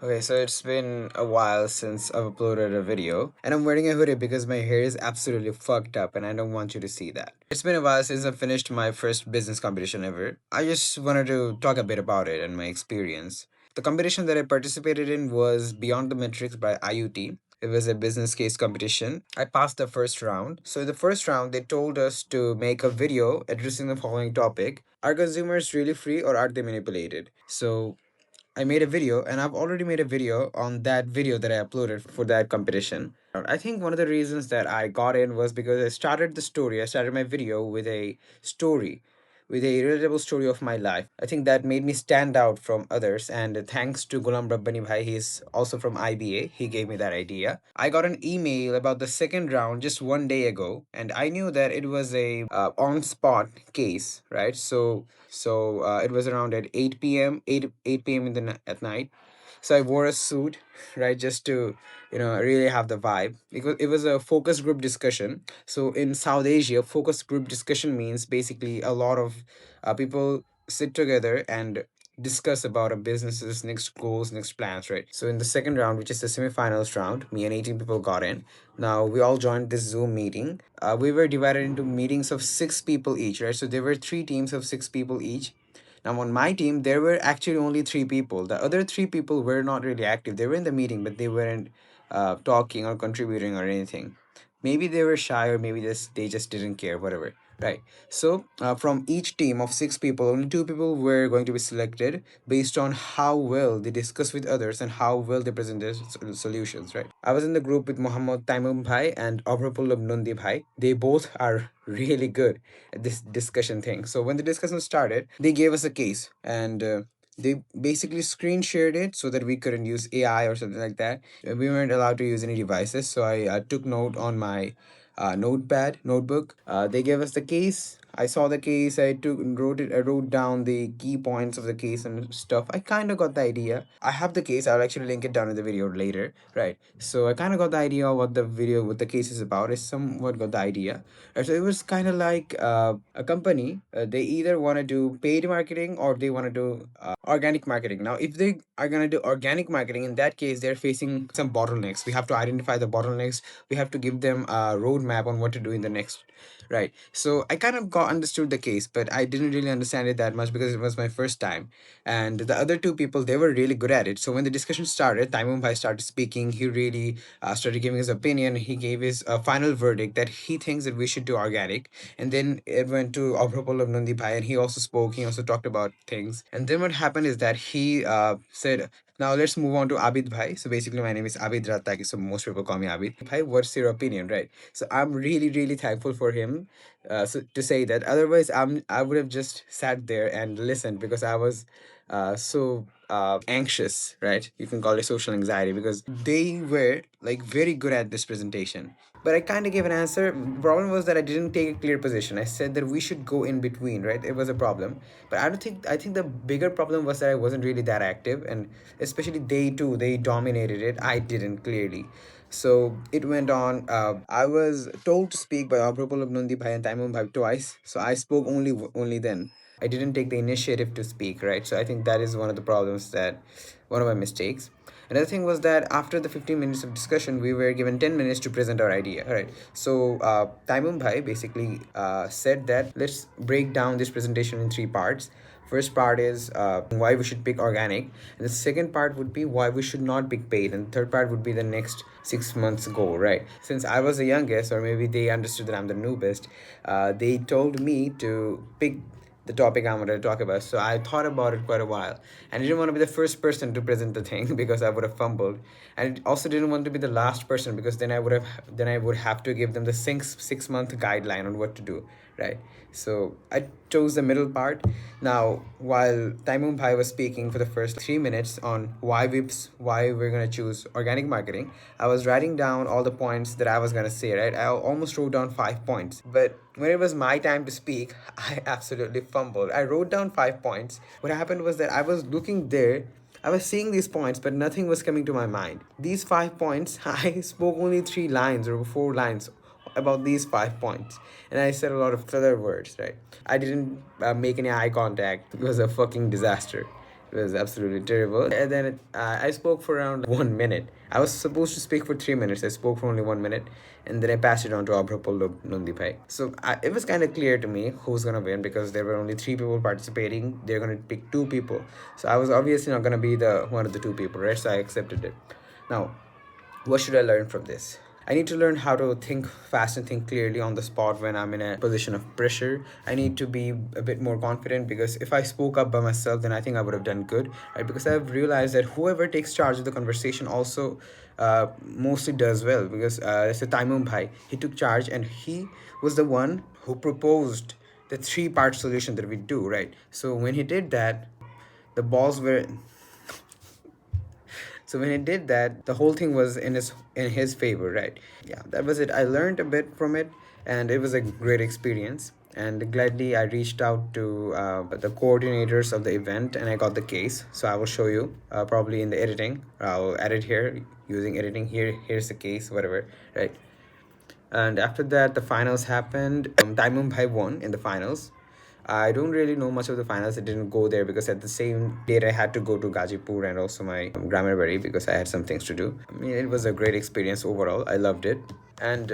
Okay, so it's been a while since I've uploaded a video, and I'm wearing a hoodie because my hair is absolutely fucked up and I don't want you to see that. It's been a while since I finished my first business competition ever. I just wanted to talk a bit about it and my experience. The competition that I participated in was Beyond the Matrix by IUT. It was a business case competition. I passed the first round. So, in the first round, they told us to make a video addressing the following topic: are consumers really free or are they manipulated? So, I made a video and I've already made a video on that video that I uploaded for that competition. I think one of the reasons that I got in was because I started my video with a story, with a relatable story of my life. I think that made me stand out from others, and thanks to Gulam Rabbani Bhai, he's also from IBA, he gave me that idea. I got an email about the second round just one day ago, and I knew that it was a on-spot case, right? So it was around at 8 p.m., 8 p.m. At night. So I wore a suit, right, just to really have the vibe. Because it was a focus group discussion. So in South Asia, focus group discussion means basically a lot of people sit together and discuss about a business's next goals, next plans, right? So in the second round, which is the semifinals round, me and 18 people got in. Now we all joined this Zoom meeting. We were divided into meetings of six people each, right? So there were three teams of six people each. Now, on my team, there were actually only three people. The other three people were not really active. They were in the meeting, but they weren't talking or contributing or anything. Maybe they were shy, or maybe they just didn't care, whatever. Right. So, from each team of six people, only two people were going to be selected based on how well they discuss with others and how well they present their solutions. Right. I was in the group with Muhammad Taimum Bhai and Abrapulab Nundi Bhai. They both are really good at this discussion thing. So when the discussion started, they gave us a case and they basically screen shared it so that we couldn't use AI or something like that. We weren't allowed to use any devices. So I took note on my notebook. They gave us the case. I saw the case. I wrote down the key points of the case and stuff. I kind of got the idea. I have the case. I'll actually link it down in the video later. Right. So I kind of got the idea of what the case is about. I somewhat got the idea. So it was kind of like a company. They either want to do paid marketing or they want to do organic marketing. Now, if they are going to do organic marketing, in that case, they're facing some bottlenecks. We have to identify the bottlenecks. We have to give them a roadmap on what to do in the next. Right. So I kind of got understood the case, but I didn't really understand it that much because it was my first time. And the other two people, they were really good at it. So when the discussion started, Taimum Bhai started speaking. He really started giving his opinion. He gave his final verdict that he thinks that we should do organic. And then it went to Abhrapol of Nandi Bhai, and he also spoke. He also talked about things. And then what happened is that he said, now let's move on to Abid Bhai. So basically, my name is Abid Rattaki. So most people call me Abid. Bhai, what's your opinion, right? So I'm really, really thankful for him to say that. Otherwise, I would have just sat there and listened because I was so anxious, right? You can call it social anxiety because they were like very good at this presentation. But I kind of gave an answer. Problem was that I didn't take a clear position. I said that we should go in between, right? It was a problem. But I think the bigger problem was that I wasn't really that active, and especially they too, they dominated it. I didn't clearly. So it went on. I was told to speak by Abrapul of Nundi Bhai and Taimum Bhai twice. So I spoke only then. I didn't take the initiative to speak, right? So I think that is one of the problems that one of my mistakes. Another thing was that after the 15 minutes of discussion, we were given 10 minutes to present our idea. All right. So Taimum Bhai basically said that let's break down this presentation in three parts. First part is why we should pick organic, and the second part would be why we should not pick paid, and the third part would be the next 6 months goal, right? Since I was the youngest, or maybe they understood that I'm the newbest, they told me to pick the topic I wanted to talk about. So I thought about it quite a while. And I didn't want to be the first person to present the thing because I would have fumbled. And I also didn't want to be the last person because then I would have to give them the 6 month guideline on what to do. Right. So I chose the middle part. Now, while Taimum Bhai was speaking for the first 3 minutes on why we're gonna choose organic marketing, I was writing down all the points that I was gonna say. Right, I almost wrote down 5 points, but when it was my time to speak, I absolutely fumbled. I wrote down 5 points. What happened was that I was looking there. I was seeing these points, but nothing was coming to my mind. These 5 points, I spoke only 3 lines or 4 lines about these 5 points, and I said a lot of filler words, right? I didn't make any eye contact. It was a fucking disaster. It was absolutely terrible. And then I spoke for around 1 minute. I was supposed to speak for 3 minutes. I spoke for only 1 minute, and then I passed it on to Abhrapol Nundipai. So it was kind of clear to me who's gonna win because there were only three people participating. They're gonna pick two people. So I was obviously not gonna be the one of the two people, right? So I accepted it. Now, what should I learn from this? I need to learn how to think fast and think clearly on the spot when I'm in a position of pressure. I need to be a bit more confident because if I spoke up by myself, then I think I would have done good, right? Because I've realized that whoever takes charge of the conversation also mostly does well. Because it's a Taimum Bhai, he took charge and he was the one who proposed the three-part solution that we do, right? So when he did that, the balls were so when he did that, the whole thing was in his favor, right? Yeah, that was it. I learned a bit from it, and it was a great experience. And gladly, I reached out to the coordinators of the event, and I got the case. So I will show you probably in the editing. I'll edit here using editing. Here's the case, whatever, right? And after that, the finals happened. Taimum Bhai won in the finals. I don't really know much of the finals. I didn't go there because at the same date I had to go to Gajipur and also my Grammarbari because I had some things to do. I mean, it was a great experience overall. I loved it. And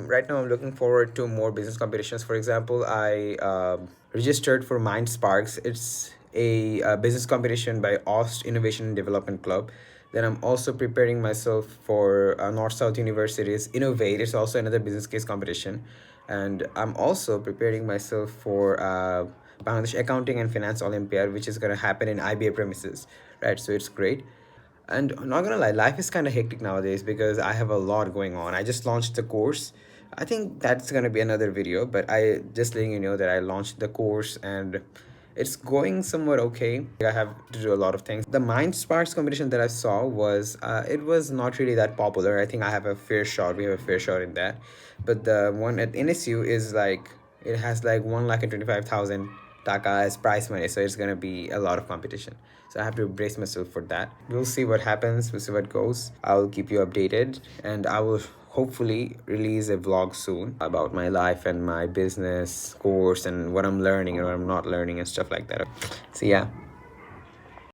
right now I'm looking forward to more business competitions. For example, I registered for Mind Sparks. It's a business competition by Ost Innovation and Development Club. Then I'm also preparing myself for North South University's Innovate. It's also another business case competition. And I'm also preparing myself for Bangladesh Accounting and Finance Olympiad, which is going to happen in IBA premises, right? So it's great. And I'm not gonna lie, life is kind of hectic nowadays because I have a lot going on. I just launched the course. I think that's gonna be another video, but I just letting you know that I launched the course and it's going somewhat okay. I have to do a lot of things. The Mind Sparks competition that I saw was it was not really that popular. I think I have a fair shot. We have a fair shot in that. But the one at NSU is like it has like 1,25,000 taka as prize money, so it's gonna be a lot of competition. So I have to brace myself for that. We'll see what happens. We'll see what goes. I'll keep you updated, and I will hopefully release a vlog soon about my life and my business course and what I'm learning and what I'm not learning and stuff like that. So yeah.